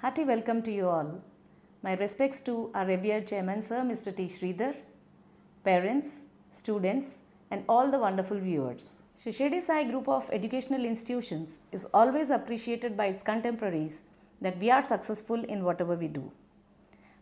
Hearty welcome to you all. My respects to our revered chairman, Sir Mr. T. Sridhar, parents, students, and all the wonderful viewers. Sri Shirdi Sai Group of Educational Institutions is always appreciated by its contemporaries that we are successful in whatever we do.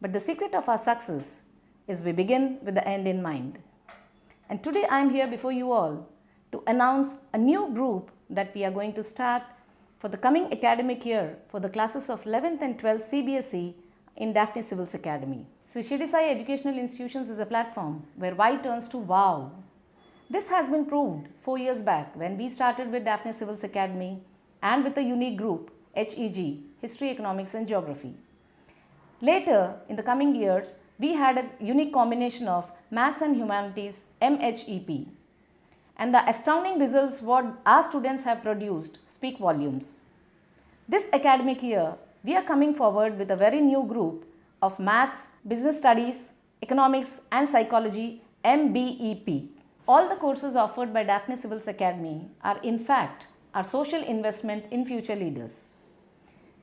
But the secret of our success is we begin with the end in mind. And today I am here before you all to announce a new group that we are going to start for the coming academic year for the classes of 11th and 12th CBSE in Daphne Civils Academy. So Shirdi Sai Educational Institutions is a platform where Y turns to wow. This has been proved 4 years back when we started with Daphne Civils Academy and with a unique group HEG, History, Economics and Geography. Later in the coming years, we had a unique combination of Maths and Humanities MHEP. And the astounding results what our students have produced speak volumes. This academic year, we are coming forward with a very new group of Maths, Business Studies, Economics and Psychology MBEP. All the courses offered by Daphne Civils Academy are in fact our social investment in future leaders.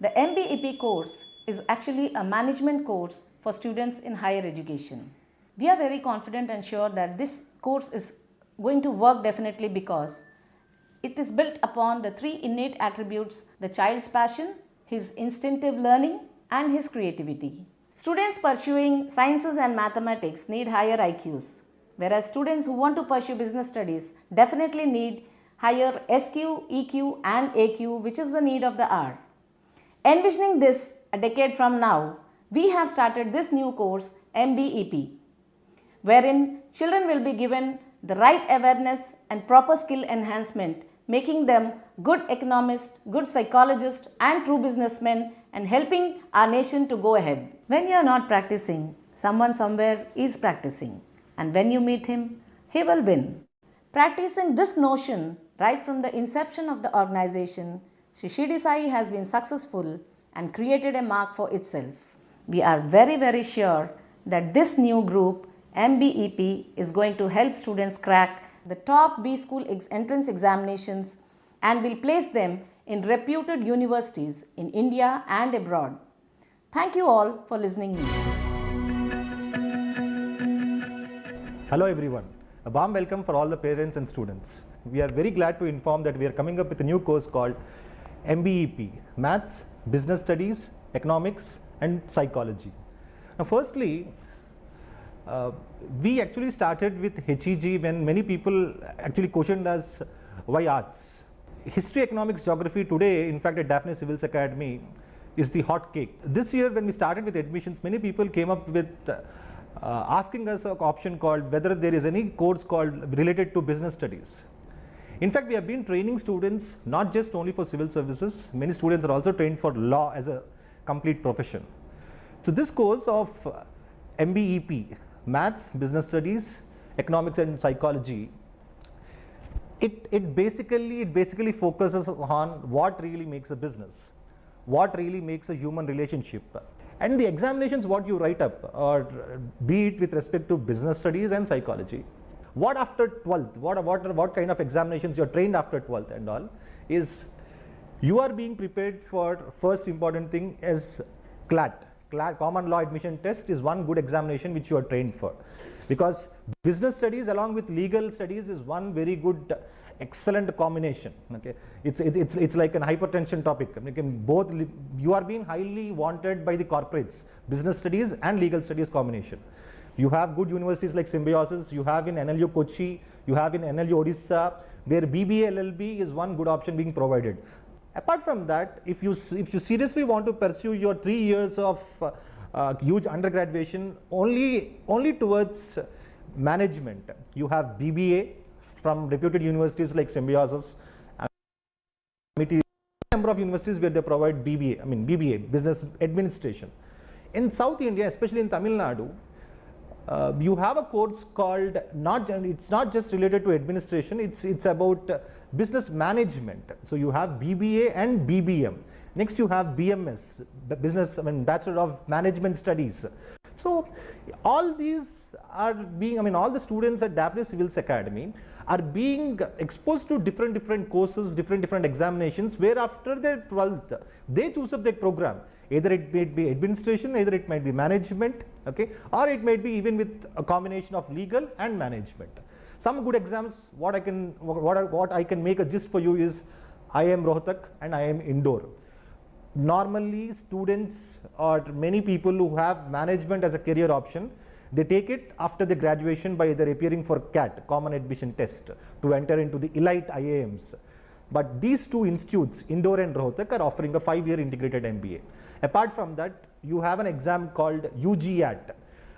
The MBEP course is actually a management course for students in higher education. We are very confident and sure that this course is going to work definitely because it is built upon the three innate attributes: the child's passion, his instinctive learning and his creativity. Students pursuing sciences and mathematics need higher IQs, whereas students who want to pursue business studies definitely need higher SQ, EQ and AQ, which is the need of the hour. Envisioning this a decade from now, we have started this new course MBEP, wherein children will be given the right awareness and proper skill enhancement, making them good economists, good psychologists and true businessmen and helping our nation to go ahead. When you are not practicing, someone somewhere is practicing, and when you meet him, he will win. Practicing this notion right from the inception of the organization, Sri Shirdi Sai has been successful and created a mark for itself. We are very sure that this new group MBEP is going to help students crack the top B school entrance examinations and will place them in reputed universities in India and abroad. Thank you all for listening me. Hello everyone. A warm welcome for all the parents and students. We are very glad to inform that we are coming up with a new course called MBEP, Maths, Business Studies, Economics and Psychology. Now firstly, we actually started with HEG when many people actually questioned us, why arts? History, Economics, Geography today, in fact at Daphne Civils Academy, is the hot cake. This year when we started with admissions, many people came up with asking us an option called whether there is any course called related to business studies. In fact, we have been training students not just only for civil services, many students are also trained for law as a complete profession. So this course of MBEP, Maths, Business Studies, Economics and Psychology, it basically focuses on what really makes a business, what really makes a human relationship. And the examinations what you write up, or be it with respect to business studies and psychology, what after 12th, what kind of examinations you are trained after 12th and all, is you are being prepared for first important thing is CLAT. Common Law Admission Test is one good examination which you are trained for, because business studies along with legal studies is one very good excellent combination. Okay, it's like an hypertension topic. Both you are being highly wanted by the corporates, business studies and legal studies combination. You have good universities like Symbiosis, you have in NLU Kochi, you have in NLU Odisha, where BBA LLB is one good option being provided. Apart from that, if you seriously want to pursue your 3 years of huge undergraduation only towards management, you have BBA from reputed universities like Symbiosis, number of universities where they provide BBA, Business Administration. In South India, especially in Tamil Nadu, you have a course called it's not just related to administration, it's about business management. So you have BBA and BBM. Next you have BMS, Bachelor of Management Studies. So all these are being, all the students at Daphne Civils Academy are being exposed to different courses, different examinations, where after their 12th, they choose up their program. Either it may be administration, either it might be management, okay, or it might be even with a combination of legal and management. Some good exams, what I can make a gist for you is IIM Rohtak and IIM Indore. Normally students or many people who have management as a career option, they take it after the graduation by either appearing for CAT, Common Admission Test, to enter into the elite IIMs. But these two institutes, Indore and Rohtak, are offering a 5-year integrated MBA. Apart from that, you have an exam called UGAT,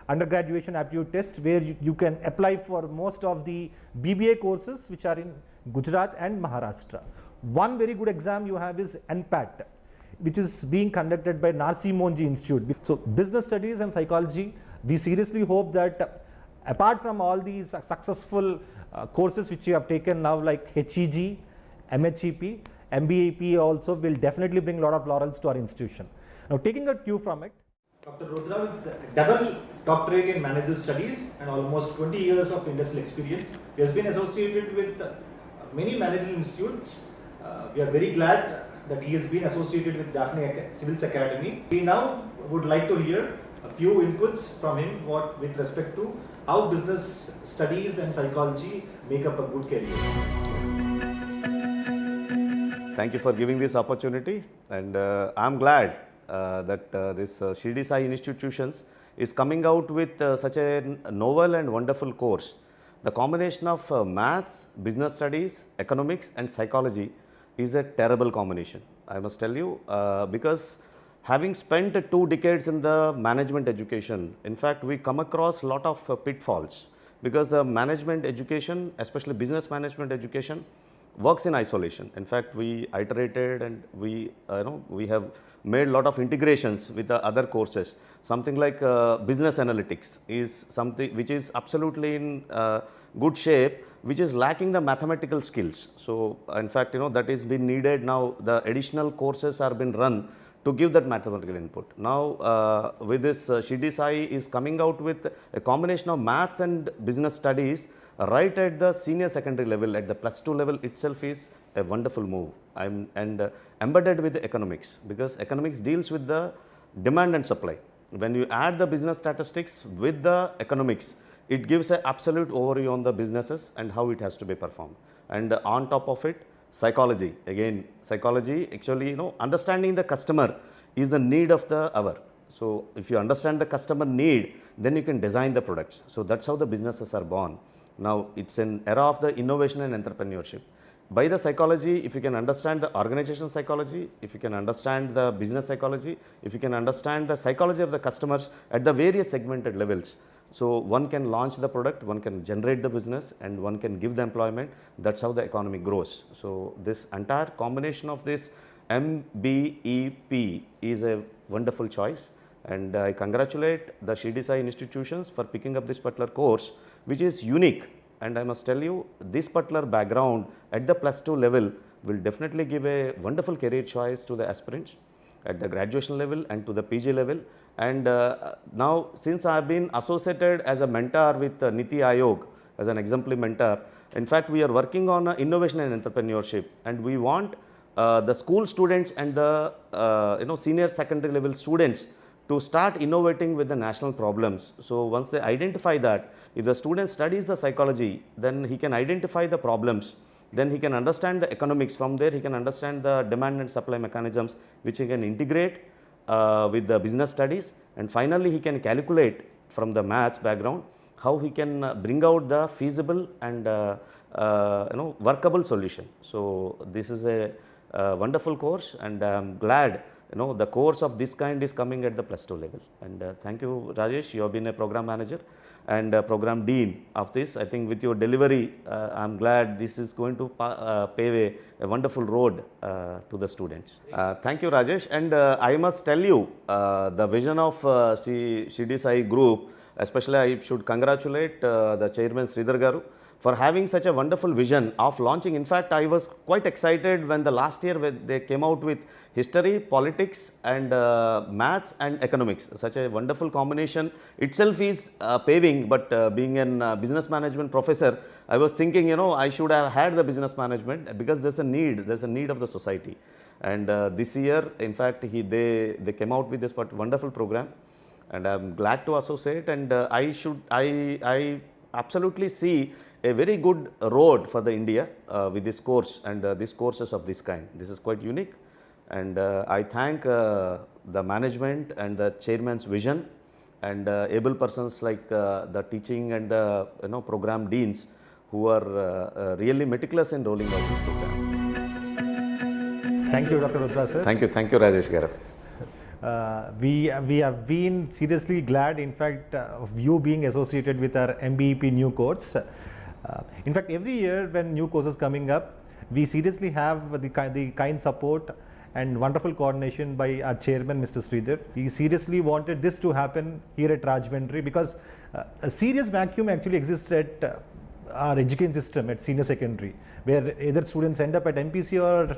Undergraduation Aptitude Test, where you can apply for most of the BBA courses which are in Gujarat and Maharashtra. One very good exam you have is NPAT, which is being conducted by Narsi Monji Institute. So business studies and psychology, we seriously hope that apart from all these successful courses which you have taken now, like HEG, MHEP, MBAP also will definitely bring a lot of laurels to our institution. Now, taking a cue from it, Dr. Rudra with double doctorate in managerial studies and almost 20 years of industrial experience. He has been associated with many managerial institutes. We are very glad that he has been associated with Daphne Civils Academy. We now would like to hear a few inputs from him with respect to how business studies and psychology make up a good career. Thank you for giving this opportunity, and I am glad that this Shirdi Sai institutions is coming out with such a novel and wonderful course. The combination of maths, business studies, economics and psychology is a terrible combination, I must tell you, because having spent 2 decades in the management education, in fact we come across a lot of pitfalls, because the management education, especially business management education, works in isolation. In fact, we iterated and we have made a lot of integrations with the other courses. Something like business analytics is something which is absolutely in good shape, which is lacking the mathematical skills. So in fact, that is been needed now. The additional courses are been run to give that mathematical input. Now with this Shirdi Sai is coming out with a combination of maths and business studies right at the senior secondary level, at the +2 level itself is a wonderful move. Embedded with the economics, because economics deals with the demand and supply. When you add the business statistics with the economics, it gives an absolute overview on the businesses and how it has to be performed. And on top of it, psychology. Again, psychology actually, understanding the customer is the need of the hour. So if you understand the customer need, then you can design the products. So that's how the businesses are born. Now it's an era of the innovation and entrepreneurship. By the psychology, if you can understand the organization psychology, if you can understand the business psychology, if you can understand the psychology of the customers at the various segmented levels, so one can launch the product, one can generate the business and one can give the employment. That's how the economy grows. So this entire combination of this MBEP is a wonderful choice, and I congratulate the Shirdi Sai institutions for picking up this particular course, which is unique. And I must tell you, this particular background at the +2 level will definitely give a wonderful career choice to the aspirants at the graduation level and to the PG level. And now, since I have been associated as a mentor with Niti Aayog as an exemplary mentor, in fact we are working on innovation and entrepreneurship, and we want the school students and the senior secondary level students to start innovating with the national problems. So once they identify that, if the student studies the psychology, then he can identify the problems, then he can understand the economics. From there he can understand the demand and supply mechanisms, which he can integrate with the business studies, and finally he can calculate from the maths background how he can bring out the feasible and workable solution. So this is a wonderful course, and I am glad the course of this kind is coming at the +2 level. And thank you, Rajesh. You have been a program manager and a program dean of this. I think with your delivery, I am glad this is going to pave a wonderful road to the students. Thank you, Rajesh. And I must tell you, the vision of Shirdi Sai Group, especially I should congratulate the chairman Sridhar Garu for having such a wonderful vision of launching. In fact, I was quite excited when the last year when they came out with history, politics and maths and economics. Such a wonderful combination itself is paving, but being a business management professor, I was thinking, you know, I should have had the business management because there's a need of the society. And this year, in fact, they came out with this wonderful program, and I'm glad to associate. And I absolutely see a very good road for the India with this course and these courses of this kind. This is quite unique, and I thank the management and the chairman's vision and able persons like the teaching and the program deans who are really meticulous in rolling out this program. Thank you, Dr. Rudra sir. Thank you, Rajesh Garu. We have been seriously glad, in fact, of you being associated with our MBEP new course. In fact, every year when new courses coming up, we seriously have the kind support and wonderful coordination by our chairman, Mr. Sridhar. He seriously wanted this to happen here at Rajahmundry because a serious vacuum actually exists at our education system at senior secondary, where either students end up at MPC or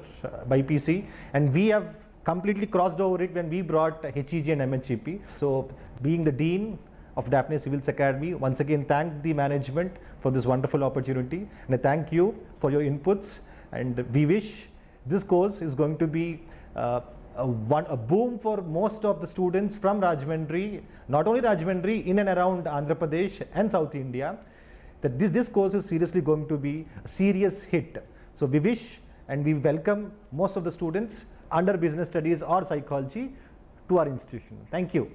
BPC, and we have completely crossed over it when we brought HEG and MHEP. So, being the Dean of Daphne Civils Academy, once again thank the management for this wonderful opportunity, and I thank you for your inputs, and we wish this course is going to be a boom for most of the students from Rajahmundry, not only Rajahmundry, in and around Andhra Pradesh and South India, that this course is seriously going to be a serious hit. So we wish and we welcome most of the students under business studies or psychology to our institution. Thank you.